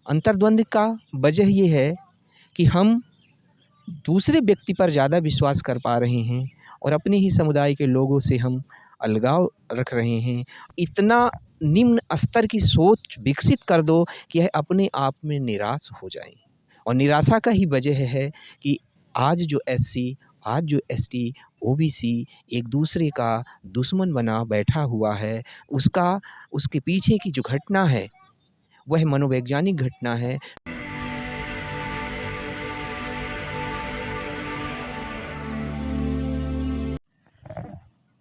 अंतर्द्वंद का वजह ये है कि हम दूसरे व्यक्ति पर ज़्यादा विश्वास कर पा रहे हैं और अपने ही समुदाय के लोगों से हम अलगाव रख रहे हैं। इतना निम्न स्तर की सोच विकसित कर दो कि यह अपने आप में निराश हो जाएँ। और निराशा का ही वजह है कि आज जो एससी, आज जो एसटी, ओबीसी एक दूसरे का दुश्मन बना बैठा हुआ है। उसके पीछे की जो घटना है, वह मनोवैज्ञानिक घटना है।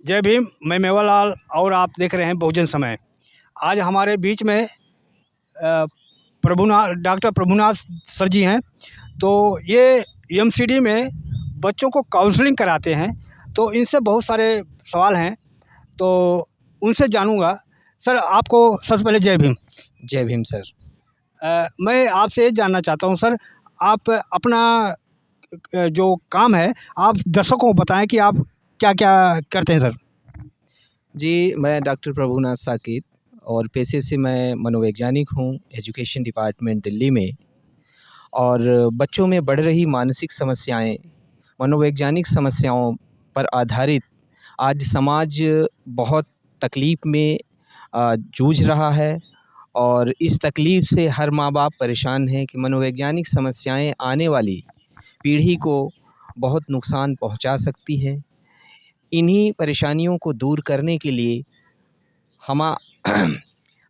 जय भीम। मैं मेवालाल और आप देख रहे हैं बहुजन समय। आज हमारे बीच में डॉक्टर प्रभुनाथ सर जी हैं। तो ये एमसीडी में बच्चों को काउंसलिंग कराते हैं। तो इनसे बहुत सारे सवाल हैं, तो उनसे जानूंगा। सर, आपको सबसे पहले जय भीम। जय भीम सर। मैं आपसे ये जानना चाहता हूँ सर, आप अपना जो काम है आप दर्शकों को बताएं कि आप क्या क्या करते हैं सर। जी, मैं डॉक्टर प्रभुनाथ साकेत और पेशे से मैं मनोवैज्ञानिक हूँ, एजुकेशन डिपार्टमेंट दिल्ली में। और बच्चों में बढ़ रही मानसिक समस्याएं, मनोवैज्ञानिक समस्याओं पर आधारित आज समाज बहुत तकलीफ़ में जूझ रहा है। और इस तकलीफ़ से हर माँ-बाप परेशान हैं कि मनोवैज्ञानिक समस्याएं आने वाली पीढ़ी को बहुत नुकसान पहुंचा सकती हैं। इन्हीं परेशानियों को दूर करने के लिए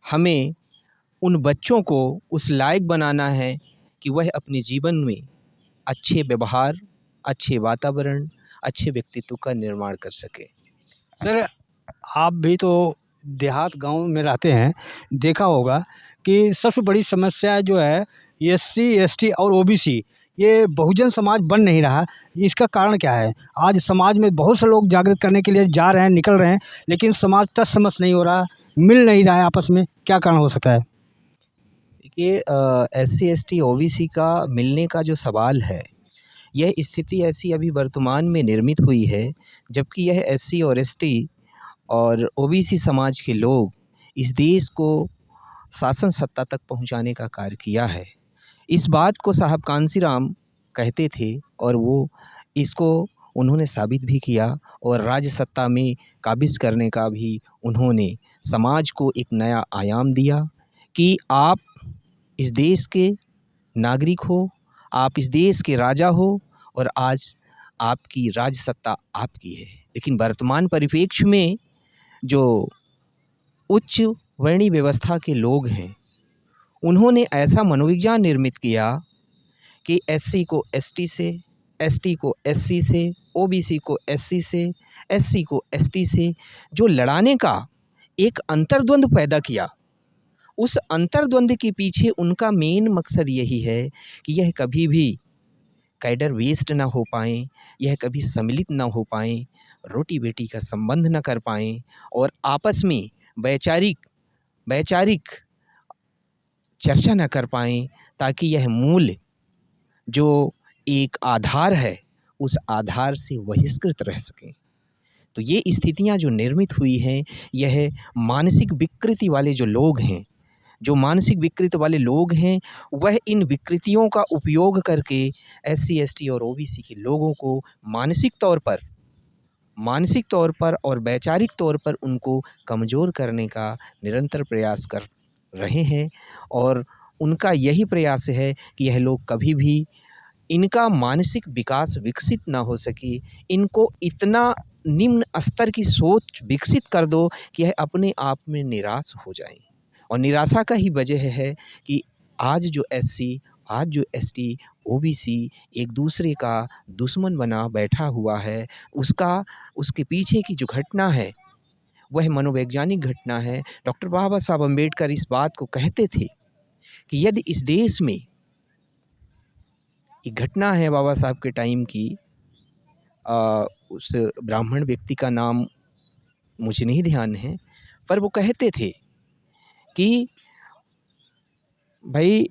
हमें उन बच्चों को उस लायक बनाना है कि वह अपने जीवन में अच्छे व्यवहार, अच्छे वातावरण, अच्छे व्यक्तित्व का निर्माण कर सके। सर, आप भी तो देहात गांव में रहते हैं, देखा होगा कि सबसे बड़ी समस्या जो है एससी, एसटी और ओबीसी, ये बहुजन समाज बन नहीं रहा। इसका कारण क्या है? आज समाज में बहुत से लोग जागृत करने के लिए जा रहे हैं, निकल रहे हैं, लेकिन समाज तत्समस नहीं हो रहा, मिल नहीं रहा है आपस में। क्या कारण हो सकता है? देखिए, एससी, एसटी, ओबीसी का मिलने का जो सवाल है, यह स्थिति ऐसी अभी वर्तमान में निर्मित हुई है जबकि यह एससी और एसटी और ओबीसी समाज के लोग इस देश को शासन सत्ता तक पहुंचाने का कार्य किया है। इस बात को साहब कांसीराम कहते थे और वो इसको उन्होंने साबित भी किया और राज्य सत्ता में काबिज करने का भी उन्होंने समाज को एक नया आयाम दिया कि आप इस देश के नागरिक हो, आप इस देश के राजा हो और आज आपकी राज्य सत्ता आपकी है। लेकिन वर्तमान परिप्रेक्ष्य में जो उच्च वर्णीय व्यवस्था के लोग हैं, उन्होंने ऐसा मनोविज्ञान निर्मित किया कि एससी को एसटी से, एसटी को एससी से, ओबीसी को एससी से, एससी को एसटी से जो लड़ाने का एक अंतर्द्वंद पैदा किया। उस अंतर्द्वंद के पीछे उनका मेन मकसद यही है कि यह कभी भी कैडर वेस्ट ना हो पाएँ, यह कभी सम्मिलित ना हो पाएँ, रोटी-बेटी का संबंध ना कर पाएँ और आपस में वैचारिक चर्चा ना कर पाएँ, ताकि यह मूल जो एक आधार है, उस आधार से बहिष्कृत रह सकें। तो ये स्थितियाँ जो निर्मित हुई हैं, यह मानसिक विकृति वाले जो लोग हैं, जो मानसिक विकृति वाले लोग हैं, वह इन विकृतियों का उपयोग करके एससी, एसटी और ओबीसी के लोगों को मानसिक तौर पर और वैचारिक तौर पर उनको कमज़ोर करने का निरंतर प्रयास कर रहे हैं। और उनका यही प्रयास है कि यह लोग कभी भी इनका मानसिक विकास विकसित ना हो सके। इनको इतना निम्न स्तर की सोच विकसित कर दो कि यह अपने आप में निराश हो जाएँ। और निराशा का ही वजह है कि आज जो एससी, आज जो एसटी, ओबीसी एक दूसरे का दुश्मन बना बैठा हुआ है। उसके पीछे की जो घटना है, वह मनोवैज्ञानिक घटना है। डॉक्टर बाबा साहब अम्बेडकर इस बात को कहते थे कि यदि इस देश में एक घटना है बाबा साहब के टाइम की, उस ब्राह्मण व्यक्ति का नाम मुझे नहीं ध्यान है, पर वो कहते थे कि भाई,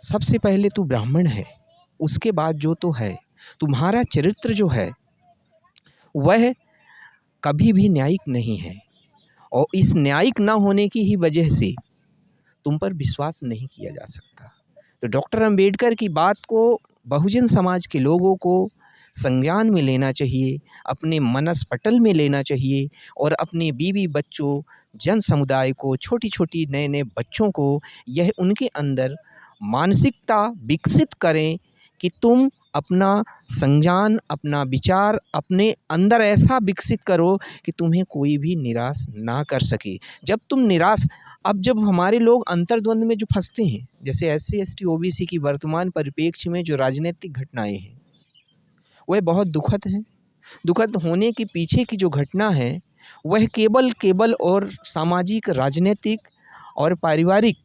सबसे पहले तू ब्राह्मण है, उसके बाद जो तो है, तुम्हारा चरित्र जो है वह कभी भी न्यायिक नहीं है। और इस न्यायिक ना होने की ही वजह से तुम पर विश्वास नहीं किया जा सकता। तो डॉक्टर अंबेडकर की बात को बहुजन समाज के लोगों को संज्ञान में लेना चाहिए, अपने मनस्पटल में लेना चाहिए और अपने बीवी बच्चों, जन समुदाय को, छोटी-छोटी नए-नए बच्चों को यह उनके अंदर मानसिकता विकसित करें कि तुम अपना संज्ञान, अपना विचार अपने अंदर ऐसा विकसित करो कि तुम्हें कोई भी निराश ना कर सके। जब तुम निराश अब जब हमारे लोग अंतर्द्वंद में जो फँसते हैं, जैसे एससी, एसटी, ओबीसी की वर्तमान परिप्रेक्ष्य में जो राजनीतिक घटनाएँ हैं, वह बहुत दुखद हैं। दुखद होने के पीछे की जो घटना है, वह केवल और सामाजिक, राजनीतिक और पारिवारिक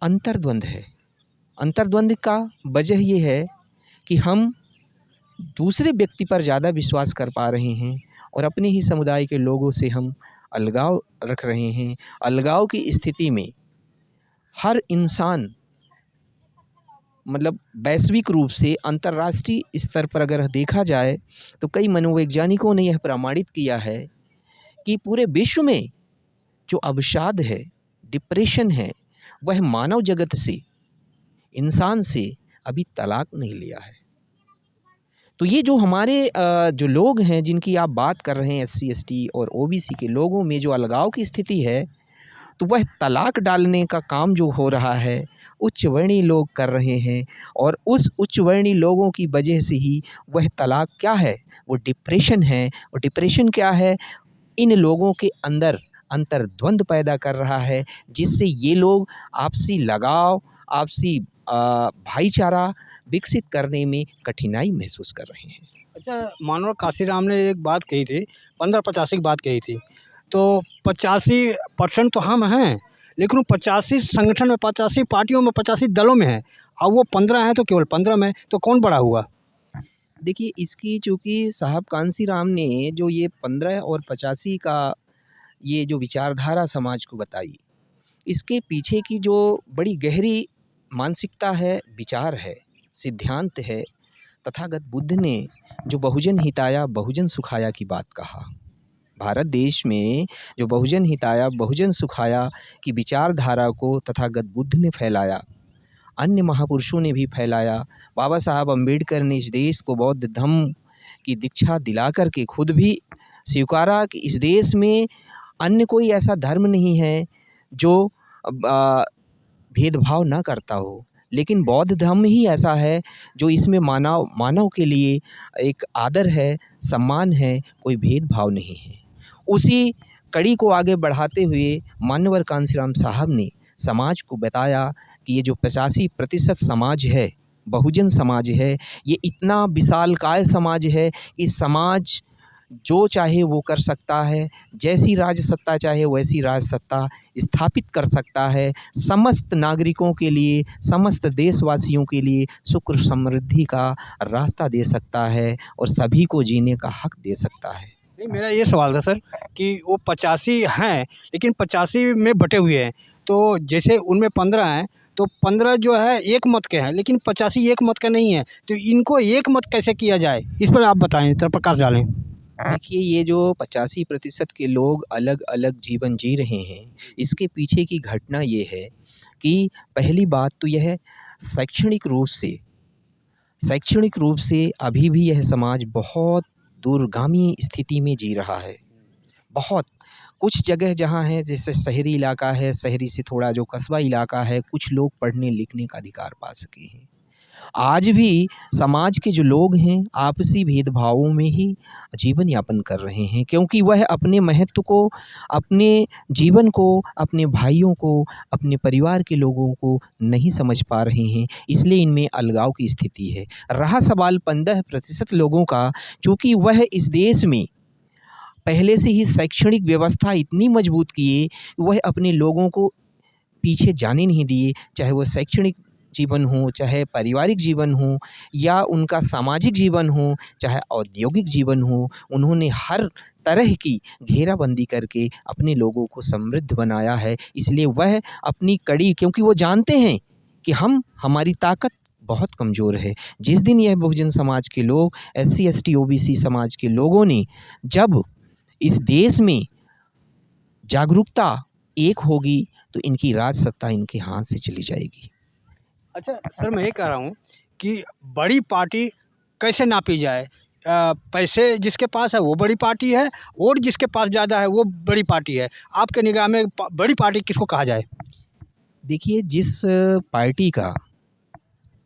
अंतर्द्वंद है। अंतर्द्वंद का वजह ये है कि हम दूसरे व्यक्ति पर ज़्यादा विश्वास कर पा रहे हैं और अपने ही समुदाय के लोगों से हम अलगाव रख रहे हैं। अलगाव की स्थिति में हर इंसान मतलब वैश्विक रूप से अंतर्राष्ट्रीय स्तर पर अगर देखा जाए तो कई मनोवैज्ञानिकों ने यह प्रमाणित किया है कि पूरे विश्व में जो अवसाद है, डिप्रेशन है, वह मानव जगत से, इंसान से अभी तलाक नहीं लिया है। तो ये जो हमारे जो लोग हैं जिनकी आप बात कर रहे हैं, एससी, एसटी और ओबीसी के लोगों में जो अलगाव की स्थिति है, तो वह तलाक डालने का काम जो हो रहा है, उच्च वर्णीय लोग कर रहे हैं और उस उच्च वर्णीय लोगों की वजह से ही वह तलाक क्या है, वो डिप्रेशन है। और डिप्रेशन क्या है, इन लोगों के अंदर अंतर्द्वंद पैदा कर रहा है, जिससे ये लोग आपसी लगाव, आपसी भाईचारा विकसित करने में कठिनाई महसूस कर रहे हैं। अच्छा, मानव काशीराम ने एक बात कही थी, 15-85 की बात कही थी, तो 85% तो हम हैं, लेकिन वो 85 संगठन में, 85 पार्टियों में, 85 दलों में हैं, और वो 15 हैं तो केवल 15 में, तो कौन बड़ा हुआ? देखिए, इसकी चूँकि साहब कांसीराम ने जो ये 15 और 85 का ये जो विचारधारा समाज को बताई, इसके पीछे की जो बड़ी गहरी मानसिकता है, विचार है, सिद्धांत है, तथागत बुद्ध ने जो बहुजन हिताय बहुजन सुखाय की बात कहा। भारत देश में जो बहुजन हिताय बहुजन सुखाय की विचारधारा को तथागत बुद्ध ने फैलाया, अन्य महापुरुषों ने भी फैलाया। बाबा साहब अम्बेडकर ने इस देश को बौद्ध धम्म की दीक्षा दिला कर के खुद भी स्वीकारा कि इस देश में अन्य कोई ऐसा धर्म नहीं है जो भेदभाव ना करता हो, लेकिन बौद्ध धर्म ही ऐसा है जो इसमें मानव के लिए एक आदर है, सम्मान है, कोई भेदभाव नहीं है। उसी कड़ी को आगे बढ़ाते हुए मान्यवर कांसीराम साहब ने समाज को बताया कि ये जो 85% समाज है, बहुजन समाज है, ये इतना विशालकाय समाज है, इस समाज जो चाहे वो कर सकता है, जैसी राजसत्ता चाहे वैसी राजसत्ता स्थापित कर सकता है, समस्त नागरिकों के लिए, समस्त देशवासियों के लिए सुख समृद्धि का रास्ता दे सकता है और सभी को जीने का हक दे सकता है। नहीं, मेरा ये सवाल था सर कि वो 85 हैं, लेकिन 85 में बटे हुए हैं, तो जैसे उनमें 15 हैं, तो 15 जो है एक मत के हैं, लेकिन 85 एक मत का नहीं है, तो इनको एक मत कैसे किया जाए, इस पर आप बताएं, इस पर प्रकाश डालें। देखिए, ये जो 85% के लोग अलग-अलग जीवन जी रहे हैं, इसके पीछे की घटना ये है कि पहली बात तो यह है शैक्षणिक रूप से अभी भी यह समाज बहुत दूरगामी स्थिति में जी रहा है। बहुत कुछ जगह जहाँ है, जैसे शहरी इलाका है, शहरी से थोड़ा जो कस्बा इलाका है, कुछ लोग पढ़ने-लिखने का अधिकार पा सके हैं। आज भी समाज के जो लोग हैं, आपसी भेदभावों में ही जीवन यापन कर रहे हैं, क्योंकि वह अपने महत्व को, अपने जीवन को, अपने भाइयों को, अपने परिवार के लोगों को नहीं समझ पा रहे हैं, इसलिए इनमें अलगाव की स्थिति है। रहा सवाल 15% लोगों का, चूँकि वह इस देश में पहले से ही शैक्षणिक व्यवस्था इतनी मजबूत किए, वह अपने लोगों को पीछे जाने नहीं दिए, चाहे वो शैक्षणिक जीवन हो, चाहे पारिवारिक जीवन हो या उनका सामाजिक जीवन हो, चाहे औद्योगिक जीवन हो, उन्होंने हर तरह की घेराबंदी करके अपने लोगों को समृद्ध बनाया है। इसलिए वह अपनी कड़ी, क्योंकि वो जानते हैं कि हमारी ताकत बहुत कमज़ोर है। जिस दिन यह बहुजन समाज के लोग, एससी, एसटी, ओबीसी समाज के लोगों ने जब इस देश में जागरूकता एक होगी, तो इनकी राज सत्ता इनके हाथ से चली जाएगी। अच्छा सर, मैं ये कह रहा हूँ कि बड़ी पार्टी कैसे नापी जाए? पैसे जिसके पास है वो बड़ी पार्टी है, और जिसके पास ज़्यादा है वो बड़ी पार्टी है। आपके निगाह में बड़ी पार्टी किसको कहा जाए? देखिए, जिस पार्टी का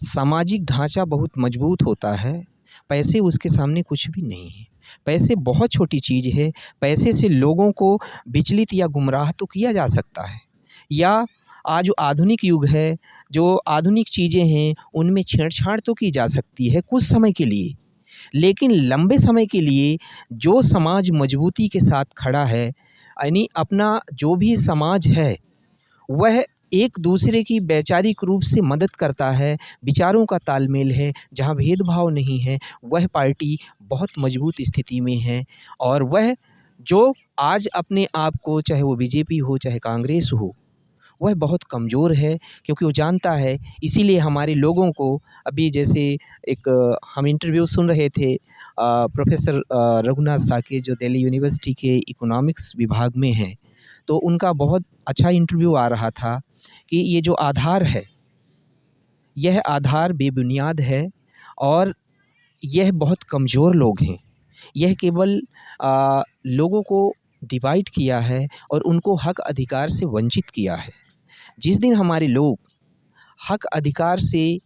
सामाजिक ढांचा बहुत मजबूत होता है, पैसे उसके सामने कुछ भी नहीं है। पैसे बहुत छोटी चीज़ है। पैसे से लोगों को विचलित या गुमराह तो किया जा सकता है, या आज जो आधुनिक युग है, जो आधुनिक चीज़ें हैं, उनमें छेड़छाड़ तो की जा सकती है कुछ समय के लिए। लेकिन लंबे समय के लिए जो समाज मजबूती के साथ खड़ा है, यानी अपना जो भी समाज है, वह एक दूसरे की वैचारिक रूप से मदद करता है, विचारों का तालमेल है, जहाँ भेदभाव नहीं है, वह पार्टी बहुत मजबूत स्थिति में है। और वह जो आज अपने आप को, चाहे वो बीजेपी हो चाहे कांग्रेस हो, वह बहुत कमज़ोर है, क्योंकि वो जानता है। इसीलिए हमारे लोगों को अभी जैसे एक हम इंटरव्यू सुन रहे थे प्रोफ़ेसर रघुनाथ साके, जो दिल्ली यूनिवर्सिटी के इकोनॉमिक्स विभाग में हैं, तो उनका बहुत अच्छा इंटरव्यू आ रहा था कि ये जो आधार है, यह आधार बेबुनियाद है और यह बहुत कमज़ोर लोग हैं। यह केवल लोगों को डिवाइड किया है और उनको हक अधिकार से वंचित किया है। जिस दिन हमारे लोग हक अधिकार से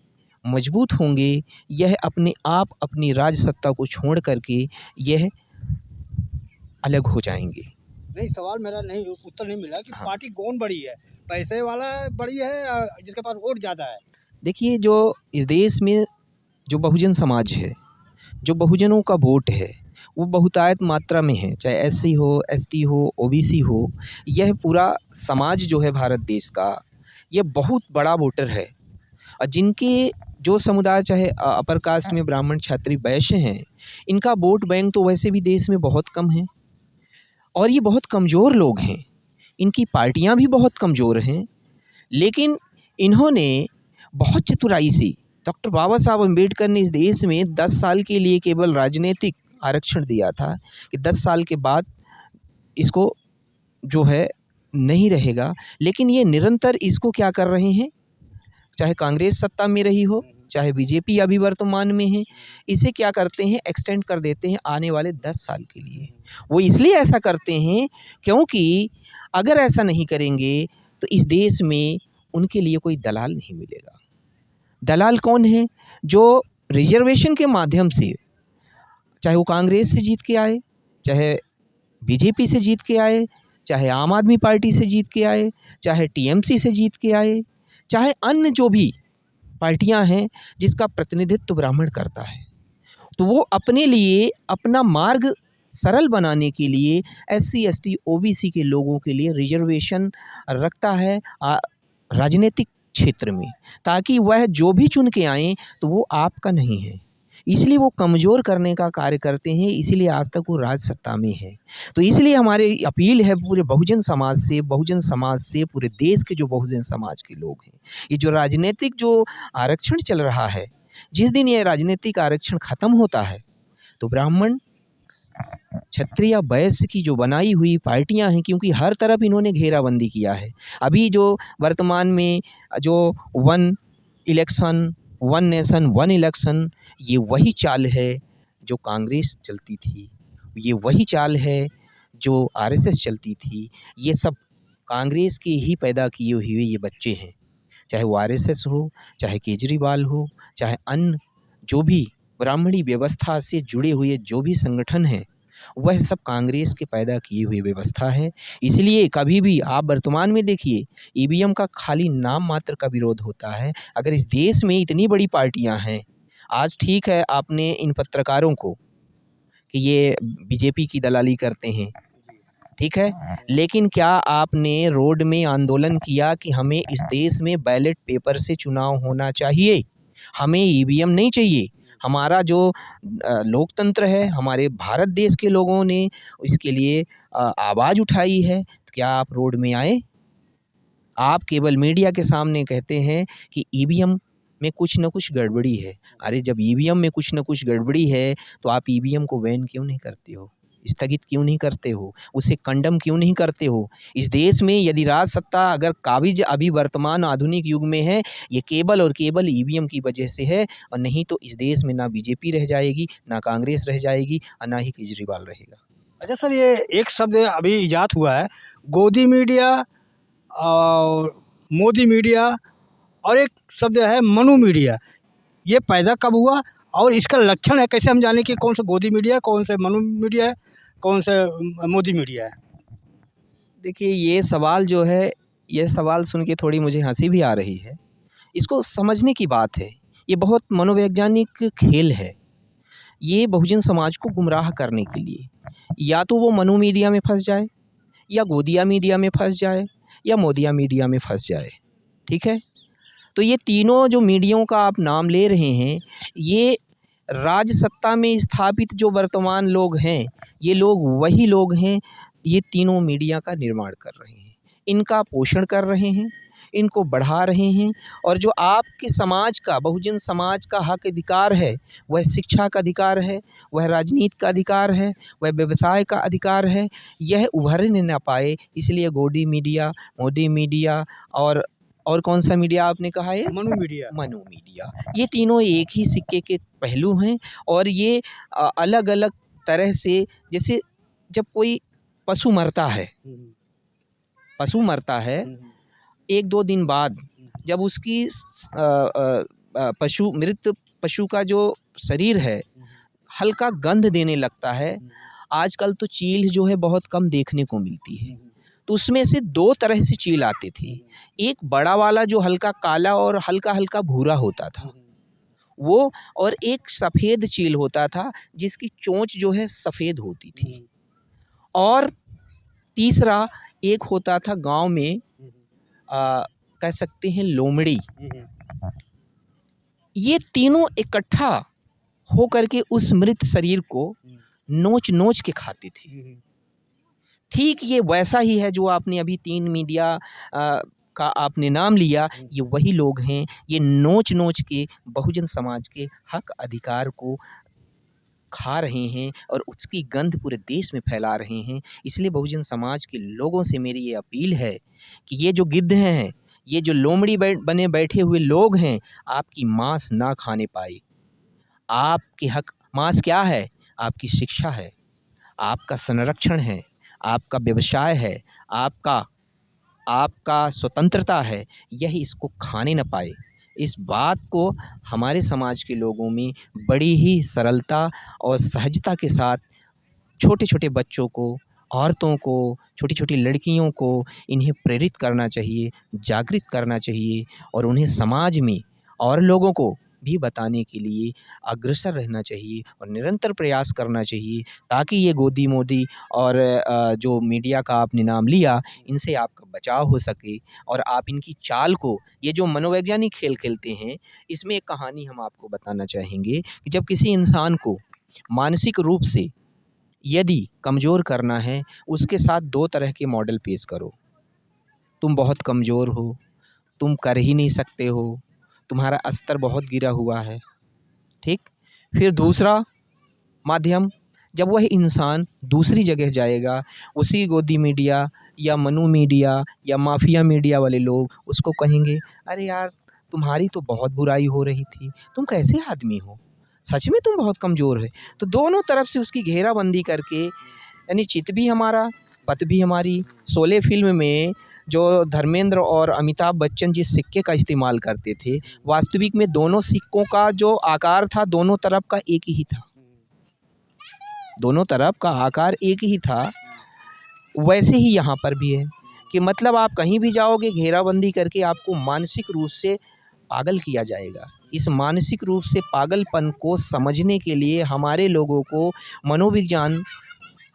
मजबूत होंगे, यह अपने आप अपनी राजसत्ता को छोड़ कर के यह अलग हो जाएँगे। नहीं, सवाल मेरा नहीं, उत्तर नहीं मिला कि हाँ। पार्टी कौन बड़ी है? पैसे वाला बड़ी है या जिसके पास वोट ज़्यादा है? देखिए, जो इस देश में जो बहुजन समाज है, जो बहुजनों का वोट है, वो बहुतायत मात्रा में है, चाहे एससी हो, एसटी हो, ओबीसी हो। यह पूरा समाज जो है भारत देश का, यह बहुत बड़ा वोटर है। और जिनके जो समुदाय, चाहे अपर कास्ट में ब्राह्मण, क्षत्रिय, वैश्य हैं, इनका वोट बैंक तो वैसे भी देश में बहुत कम है और ये बहुत कमज़ोर लोग हैं। इनकी पार्टियां भी बहुत कमज़ोर हैं, लेकिन इन्होंने बहुत चतुराई से, डॉक्टर बाबा साहब अम्बेडकर ने इस देश में 10 साल के लिए केवल राजनीतिक आरक्षण दिया था कि 10 साल के बाद इसको जो है नहीं रहेगा। लेकिन ये निरंतर इसको क्या कर रहे हैं, चाहे कांग्रेस सत्ता में रही हो, चाहे बीजेपी अभी वर्तमान में है, इसे क्या करते हैं, एक्सटेंड कर देते हैं आने वाले 10 साल के लिए। वो इसलिए ऐसा करते हैं क्योंकि अगर ऐसा नहीं करेंगे तो इस देश में उनके लिए कोई दलाल नहीं मिलेगा। दलाल कौन है? जो रिजर्वेशन के माध्यम से, चाहे वो कांग्रेस से जीत के आए, चाहे बीजेपी से जीत के आए, चाहे आम आदमी पार्टी से जीत के आए, चाहे टीएमसी से जीत के आए, चाहे अन्य जो भी पार्टियां हैं जिसका प्रतिनिधित्व ब्राह्मण करता है, तो वो अपने लिए अपना मार्ग सरल बनाने के लिए एससी, एसटी, ओबीसी के लोगों के लिए रिजर्वेशन रखता है राजनीतिक क्षेत्र में, ताकि वह जो भी चुन के आएँ तो वो आपका नहीं है। इसलिए वो कमज़ोर करने का कार्य करते हैं, इसीलिए आज तक वो राज सत्ता में है। तो इसलिए हमारी अपील है पूरे बहुजन समाज से, पूरे देश के जो बहुजन समाज के लोग हैं, ये जो राजनीतिक जो आरक्षण चल रहा है, जिस दिन ये राजनीतिक आरक्षण ख़त्म होता है, तो ब्राह्मण, क्षत्रिय, वैश्य की जो बनाई हुई पार्टियां हैं, क्योंकि हर तरफ इन्होंने घेराबंदी किया है। अभी जो वर्तमान में जो one election, one nation, one election, ये वही चाल है जो कांग्रेस चलती थी, ये वही चाल है जो आरएसएस चलती थी। ये सब कांग्रेस के ही पैदा किए हुए ये बच्चे हैं, चाहे वो आरएसएस हो, चाहे केजरीवाल हो, चाहे अन्य जो भी ब्राह्मणी व्यवस्था से जुड़े हुए जो भी संगठन हैं, वह सब कांग्रेस के पैदा किए हुए व्यवस्था है। इसलिए कभी भी आप वर्तमान में देखिए, ईवीएम का खाली नाम मात्र का विरोध होता है। अगर इस देश में इतनी बड़ी पार्टियां हैं, आज ठीक है आपने इन पत्रकारों को कि ये बीजेपी की दलाली करते हैं, ठीक है, लेकिन क्या आपने रोड में आंदोलन किया कि हमें इस देश में बैलेट पेपर से चुनाव होना चाहिए, हमें ईवीएम नहीं चाहिए? हमारा जो लोकतंत्र है, हमारे भारत देश के लोगों ने इसके लिए आवाज़ उठाई है, तो क्या आप रोड में आए? आप केवल मीडिया के सामने कहते हैं कि ईवीएम में कुछ न कुछ गड़बड़ी है। अरे जब ईवीएम में कुछ न कुछ गड़बड़ी है, तो आप ईवीएम को बैन क्यों नहीं करते हो? स्थगित क्यों नहीं करते हो? उसे कंडम क्यों नहीं करते हो? इस देश में यदि राज सत्ता अगर काबिज़ अभी वर्तमान आधुनिक युग में है, ये केवल और केवल ईवीएम की वजह से है, और नहीं तो इस देश में ना बीजेपी रह जाएगी, ना कांग्रेस रह जाएगी और ना ही केजरीवाल रहेगा। अच्छा सर, ये एक शब्द अभी इजाद हुआ है, गोदी मीडिया और मोदी मीडिया, और एक शब्द है मनु मीडिया। ये पैदा कब हुआ और इसका लक्षण है, कैसे हम जाने कि कौन सा गोदी मीडिया है, कौन सा मनु मीडिया है, कौन सा मोदी मीडिया है? देखिए, ये सवाल जो है, ये सवाल सुन के थोड़ी मुझे हँसी भी आ रही है। इसको समझने की बात है। ये बहुत मनोवैज्ञानिक खेल है। ये बहुजन समाज को गुमराह करने के लिए, या तो वो मनु मीडिया में फँस जाए, या गोदिया मीडिया में फँस जाए, या मोदिया मीडिया में फँस जाए। ठीक है? तो ये तीनों जो मीडियाओं का आप नाम ले रहे हैं, ये राज सत्ता में स्थापित जो वर्तमान लोग हैं, ये लोग वही लोग हैं, ये तीनों मीडिया का निर्माण कर रहे हैं, इनका पोषण कर रहे हैं, इनको बढ़ा रहे हैं। और जो आपके समाज का, बहुजन समाज का हक अधिकार है, वह शिक्षा का अधिकार है, वह राजनीति का अधिकार है, वह व्यवसाय का अधिकार है, यह उभरने ना पाए, इसलिए गोदी मीडिया, मोदी मीडिया और कौन सा मीडिया आपने कहा है? मनु मीडिया। मनु मीडिया। ये तीनों एक ही सिक्के के पहलू हैं, और ये अलग-अलग तरह से, जैसे जब कोई पशु मरता है, एक दो दिन बाद जब उसकी मृत पशु का जो शरीर है हल्का गंध देने लगता है। आजकल तो चील जो है बहुत कम देखने को मिलती है, तो उसमें से दो तरह से चील आते थे। एक बड़ा वाला जो हल्का काला और हल्का-हल्का भूरा होता था वो, और एक सफ़ेद चील होता था जिसकी चोंच जो है सफ़ेद होती थी। और तीसरा एक होता था गाँव में, कह सकते हैं लोमड़ी। ये तीनों इकट्ठा हो करके उस मृत शरीर को नोच-नोच के खाते थे। ठीक ये वैसा ही है जो आपने अभी 3 मीडिया का आपने नाम लिया, ये वही लोग हैं, ये नोच-नोच के बहुजन समाज के हक अधिकार को खा रहे हैं और उसकी गंध पूरे देश में फैला रहे हैं। इसलिए बहुजन समाज के लोगों से मेरी ये अपील है कि ये जो गिद्ध हैं, ये जो लोमड़ी बने बैठे हुए लोग हैं, आपकी मांस ना खाने पाए। आपके हक मांस क्या है? आपकी शिक्षा है, आपका संरक्षण है, आपका व्यवसाय है, आपका स्वतंत्रता है, यह इसको खाने न पाए। इस बात को हमारे समाज के लोगों में बड़ी ही सरलता और सहजता के साथ छोटे-छोटे बच्चों को, औरतों को, छोटी-छोटी लड़कियों को इन्हें प्रेरित करना चाहिए, जागृत करना चाहिए, और उन्हें समाज में और लोगों को भी बताने के लिए अग्रसर रहना चाहिए और निरंतर प्रयास करना चाहिए, ताकि ये गोदी मोदी और जो मीडिया का आपने नाम लिया, इनसे आपका बचाव हो सके। और आप इनकी चाल को, ये जो मनोवैज्ञानिक खेल खेलते हैं, इसमें एक कहानी हम आपको बताना चाहेंगे कि जब किसी इंसान को मानसिक रूप से यदि कमज़ोर करना है, उसके साथ 2 तरह के मॉडल पेश करो। तुम बहुत कमज़ोर हो, तुम कर ही नहीं सकते हो, तुम्हारा स्तर बहुत गिरा हुआ है, ठीक? फिर दूसरा माध्यम, जब वह इंसान दूसरी जगह जाएगा, उसी गोदी मीडिया या मनु मीडिया या माफिया मीडिया वाले लोग उसको कहेंगे, अरे यार, तुम्हारी तो बहुत बुराई हो रही थी, तुम कैसे आदमी हो? सच में तुम बहुत कमज़ोर है। तो दोनों तरफ से उसकी घेराबंदी करके, यानी चित भी हमारा, पत भी हमारी। शोले फ़िल्म में जो धर्मेंद्र और अमिताभ बच्चन जिस सिक्के का इस्तेमाल करते थे, वास्तविक में दोनों सिक्कों का जो आकार था, दोनों तरफ का एक ही था। दोनों तरफ का आकार एक ही था। वैसे ही यहाँ पर भी है कि मतलब आप कहीं भी जाओगे, घेराबंदी करके आपको मानसिक रूप से पागल किया जाएगा। इस मानसिक रूप से पागलपन को समझने के लिए हमारे लोगों को मनोविज्ञान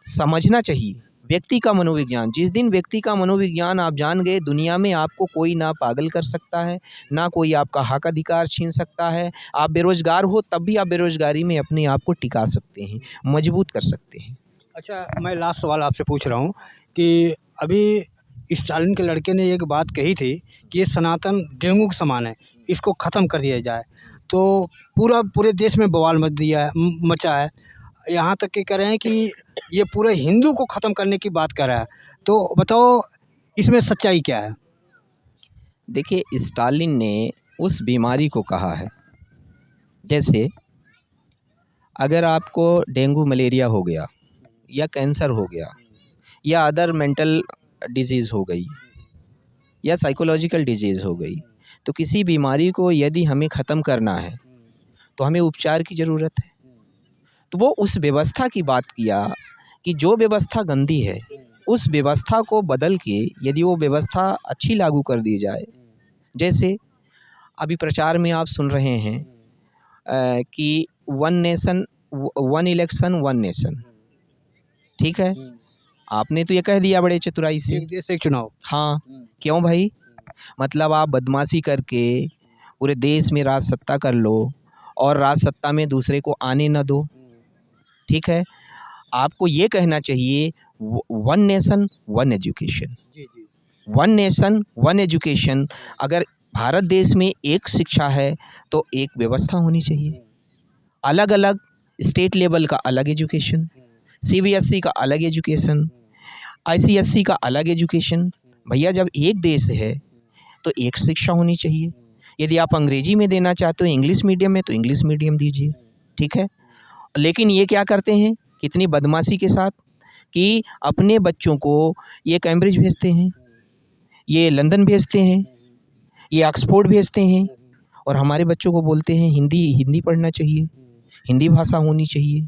समझना चाहिए। व्यक्ति का मनोविज्ञान, जिस दिन व्यक्ति का मनोविज्ञान आप जान गए, दुनिया में आपको कोई ना पागल कर सकता है, ना कोई आपका हक अधिकार छीन सकता है। आप बेरोज़गार हो तब भी आप बेरोज़गारी में अपने आप को टिका सकते हैं, मजबूत कर सकते हैं। अच्छा, मैं लास्ट सवाल आपसे पूछ रहा हूँ कि अभी स्टालिन के लड़के ने एक बात कही थी कि ये सनातन डेंगू के समान है, इसको ख़त्म कर दिया जाए। तो पूरे देश में बवाल मचा है। यहाँ तक कि कह रहे हैं कि ये पूरे हिंदू को ख़त्म करने की बात कर रहा है। तो बताओ इसमें सच्चाई क्या है? देखिए, स्टालिन ने उस बीमारी को कहा है, जैसे अगर आपको डेंगू मलेरिया हो गया या कैंसर हो गया या अदर मेंटल डिजीज़ हो गई या साइकोलॉजिकल डिजीज़ हो गई, तो किसी बीमारी को यदि हमें ख़त्म करना है तो हमें उपचार की ज़रूरत है। तो वो उस व्यवस्था की बात किया कि जो व्यवस्था गंदी है उस व्यवस्था को बदल के यदि वो व्यवस्था अच्छी लागू कर दी जाए, जैसे अभी प्रचार में आप सुन रहे हैं कि one nation one election one nation, ठीक है, आपने तो ये कह दिया बड़े चतुराई से। एक देश एक चुनाव। हाँ, क्यों भाई? मतलब आप बदमाशी करके पूरे देश में राज सत्ता कर लो और राज सत्ता में दूसरे को आने न दो, ठीक है। आपको ये कहना चाहिए वन नेशन वन एजुकेशन, जी, जी। One nation one education. अगर भारत देश में एक शिक्षा है तो एक व्यवस्था होनी चाहिए। अलग अलग स्टेट लेवल का अलग एजुकेशन, सीबीएसई का अलग एजुकेशन, आईसीएसई का अलग एजुकेशन। भैया जब एक देश है तो एक शिक्षा होनी चाहिए। यदि आप अंग्रेजी में देना चाहते हो इंग्लिश मीडियम में तो इंग्लिश मीडियम दीजिए, ठीक है। लेकिन ये क्या करते हैं कितनी बदमाशी के साथ कि अपने बच्चों को ये कैम्ब्रिज भेजते हैं, ये लंदन भेजते हैं, ये ऑक्सफोर्ड भेजते हैं और हमारे बच्चों को बोलते हैं हिंदी हिंदी पढ़ना चाहिए, हिंदी भाषा होनी चाहिए।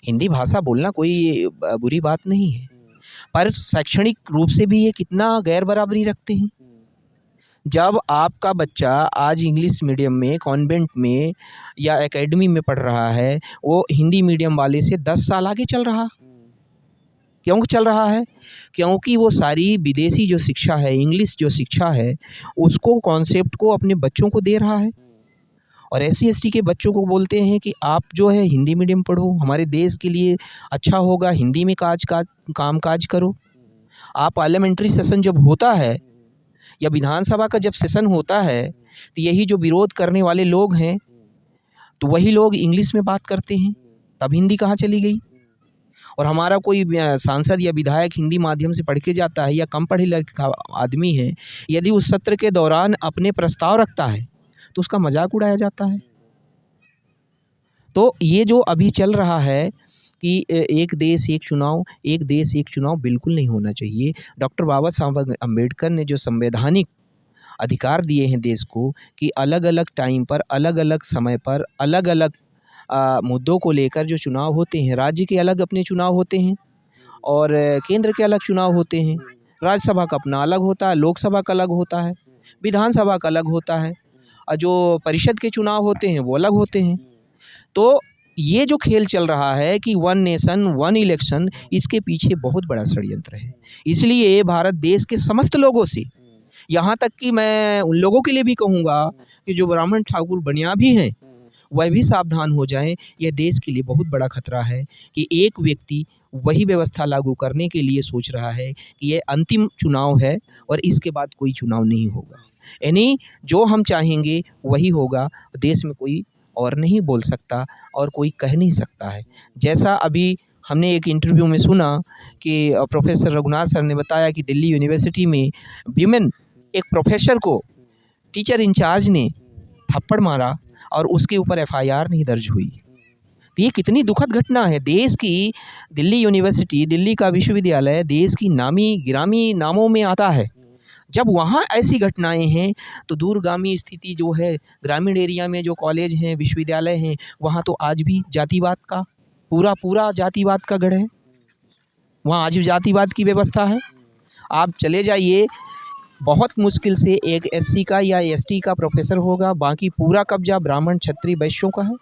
हिंदी भाषा बोलना कोई बुरी बात नहीं है, पर शैक्षणिक रूप से भी ये कितना गैर बराबरी रखते हैं। जब आपका बच्चा आज इंग्लिश मीडियम में कॉन्वेंट में या एकेडमी में पढ़ रहा है, वो हिंदी मीडियम वाले से 10 साल आगे चल रहा। क्यों चल रहा है? क्योंकि वो सारी विदेशी जो शिक्षा है, इंग्लिश जो शिक्षा है, उसको कॉन्सेप्ट को अपने बच्चों को दे रहा है और एससी एसटी के बच्चों को बोलते हैं कि आप जो है हिंदी मीडियम पढ़ो, हमारे देश के लिए अच्छा होगा, हिंदी में काम-काज करो। आप पार्लियामेंट्री सेशन जब होता है या विधानसभा का जब सेशन होता है, तो यही जो विरोध करने वाले लोग हैं, तो वही लोग इंग्लिश में बात करते हैं, तब हिंदी कहाँ चली गई? और हमारा कोई सांसद या विधायक हिंदी माध्यम से पढ़ के जाता है या कम पढ़े लिखा आदमी है, यदि उस सत्र के दौरान अपने प्रस्ताव रखता है, तो उसका मजाक उड़ाया जाता है। तो ये जो अभी चल रहा है कि एक देश एक चुनाव, एक देश एक चुनाव बिल्कुल नहीं होना चाहिए। डॉक्टर बाबा साहब अम्बेडकर ने जो संवैधानिक अधिकार दिए हैं देश को कि अलग-अलग टाइम पर, अलग-अलग समय पर, अलग-अलग मुद्दों को लेकर जो चुनाव होते हैं, राज्य के अलग अपने चुनाव होते हैं और केंद्र के अलग चुनाव होते हैं। राज्यसभा का अपना अलग होता है, लोकसभा का अलग होता है, विधानसभा का अलग होता है और जो परिषद के चुनाव होते हैं वो अलग होते हैं। तो ये जो खेल चल रहा है कि वन नेशन वन इलेक्शन, इसके पीछे बहुत बड़ा षड्यंत्र है। इसलिए भारत देश के समस्त लोगों से, यहाँ तक कि मैं उन लोगों के लिए भी कहूँगा कि जो ब्राह्मण ठाकुर बनिया भी हैं, वह भी सावधान हो जाएँ। यह देश के लिए बहुत बड़ा खतरा है कि एक व्यक्ति वही व्यवस्था लागू करने के लिए सोच रहा है कि ये अंतिम चुनाव है और इसके बाद कोई चुनाव नहीं होगा। यानी जो हम चाहेंगे वही होगा, देश में कोई और नहीं बोल सकता और कोई कह नहीं सकता है। जैसा अभी हमने एक इंटरव्यू में सुना कि प्रोफ़ेसर रघुनाथ सर ने बताया कि दिल्ली यूनिवर्सिटी में विमेन एक प्रोफ़ेसर को टीचर इंचार्ज ने थप्पड़ मारा और उसके ऊपर एफआईआर नहीं दर्ज हुई। तो ये कितनी दुखद घटना है। देश की दिल्ली यूनिवर्सिटी, दिल्ली का विश्वविद्यालय देश की नामी-गिरामी नामों में आता है। जब वहाँ ऐसी घटनाएँ हैं तो दूरगामी स्थिति जो है, ग्रामीण एरिया में जो कॉलेज हैं, विश्वविद्यालय हैं, वहाँ तो आज भी जातिवाद का पूरा जातिवाद का गढ़ है। वहाँ आज भी जातिवाद की व्यवस्था है। आप चले जाइए, बहुत मुश्किल से एक एससी का या एसटी का प्रोफ़ेसर होगा, बाकी पूरा कब्ज़ा ब्राह्मण, क्षत्रिय, वैश्यों का है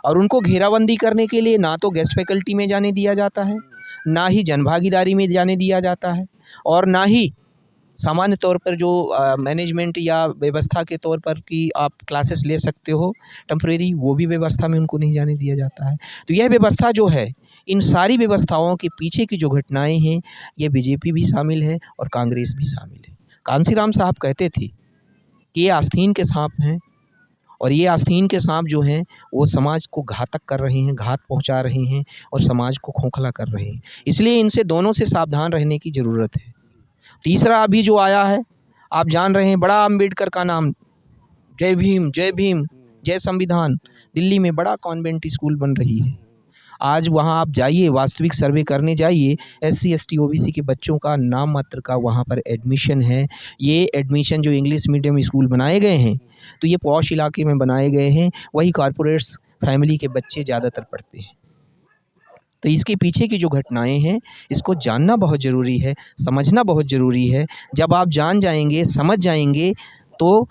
और उनको घेराबंदी करने के लिए ना तो गेस्ट फैकल्टी में जाने दिया जाता है, ना ही जनभागीदारी में जाने दिया जाता है और ना ही सामान्य तौर पर जो मैनेजमेंट या व्यवस्था के तौर पर कि आप क्लासेस ले सकते हो टेम्परेरी, वो भी व्यवस्था में उनको नहीं जाने दिया जाता है। तो यह व्यवस्था जो है, इन सारी व्यवस्थाओं के पीछे की जो घटनाएँ हैं, ये बीजेपी भी शामिल है और कांग्रेस भी शामिल है। कांशीराम साहब कहते थे कि ये आस्तीन के साँप हैं और ये आस्तीन के सांप जो हैं वो समाज को घातक कर रहे हैं, घात पहुंचा रहे हैं और समाज को खोखला कर रहे हैं। इसलिए इनसे दोनों से सावधान रहने की ज़रूरत है। तीसरा अभी जो आया है, आप जान रहे हैं, बड़ा अम्बेडकर का नाम, जय भीम जय भीम जय संविधान। दिल्ली में बड़ा कॉन्वेंट स्कूल बन रही है। आज वहाँ आप जाइए, वास्तविक सर्वे करने जाइए, SC ST OBC के बच्चों का नाम मात्र का वहाँ पर एडमिशन है। ये एडमिशन जो इंग्लिश मीडियम स्कूल बनाए गए हैं तो ये पॉश इलाके में बनाए गए हैं, वही कॉरपोरेट्स फैमिली के बच्चे ज़्यादातर पढ़ते हैं। तो इसके पीछे की जो घटनाएं हैं इसको जानना बहुत ज़रूरी है, समझना बहुत ज़रूरी है। जब आप जान जाएंगे, समझ जाएंगे तो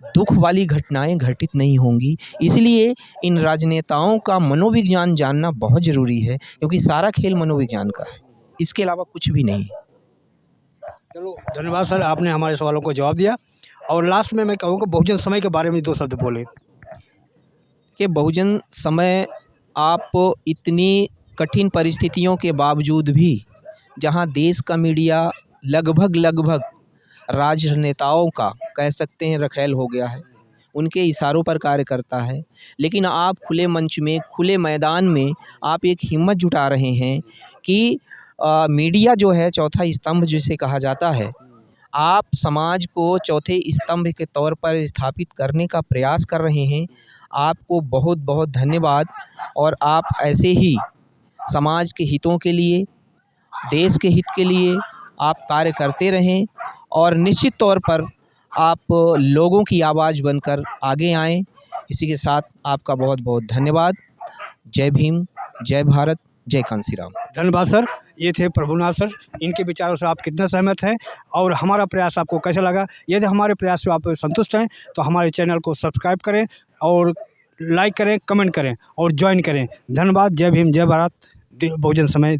दुख वाली घटनाएं घटित नहीं होंगी। इसलिए इन राजनेताओं का मनोविज्ञान जानना बहुत ज़रूरी है, क्योंकि सारा खेल मनोविज्ञान का है, इसके अलावा कुछ भी नहीं। चलो धन्यवाद सर, आपने हमारे सवालों को जवाब दिया। और लास्ट में मैं कहूँगा बहुजन समय के बारे में 2 शब्द बोले। कि बहुजन समय, आप इतनी कठिन परिस्थितियों के बावजूद भी जहां देश का मीडिया लगभग राजनेताओं का कह सकते हैं रखेल हो गया है, उनके इशारों पर कार्य करता है, लेकिन आप खुले मंच में, खुले मैदान में आप एक हिम्मत जुटा रहे हैं कि मीडिया जो है चौथा स्तंभ जिसे कहा जाता है, आप समाज को चौथे स्तंभ के तौर पर स्थापित करने का प्रयास कर रहे हैं। आपको बहुत बहुत धन्यवाद। और आप ऐसे ही समाज के हितों के लिए, देश के हित के लिए आप कार्य करते रहें और निश्चित तौर पर आप लोगों की आवाज़ बनकर आगे आएँ। इसी के साथ आपका बहुत बहुत धन्यवाद। जय भीम, जय भारत, जय कांसी राम। धन्यवाद सर। ये थे प्रभुनाथ सर। इनके विचारों से आप कितना सहमत हैं और हमारा प्रयास आपको कैसा लगा? यदि हमारे प्रयास से आप संतुष्ट हैं तो हमारे चैनल को सब्सक्राइब करें और लाइक करें, कमेंट करें और ज्वाइन करें। धन्यवाद। जय भीम, जय भारत, बहुजन समय।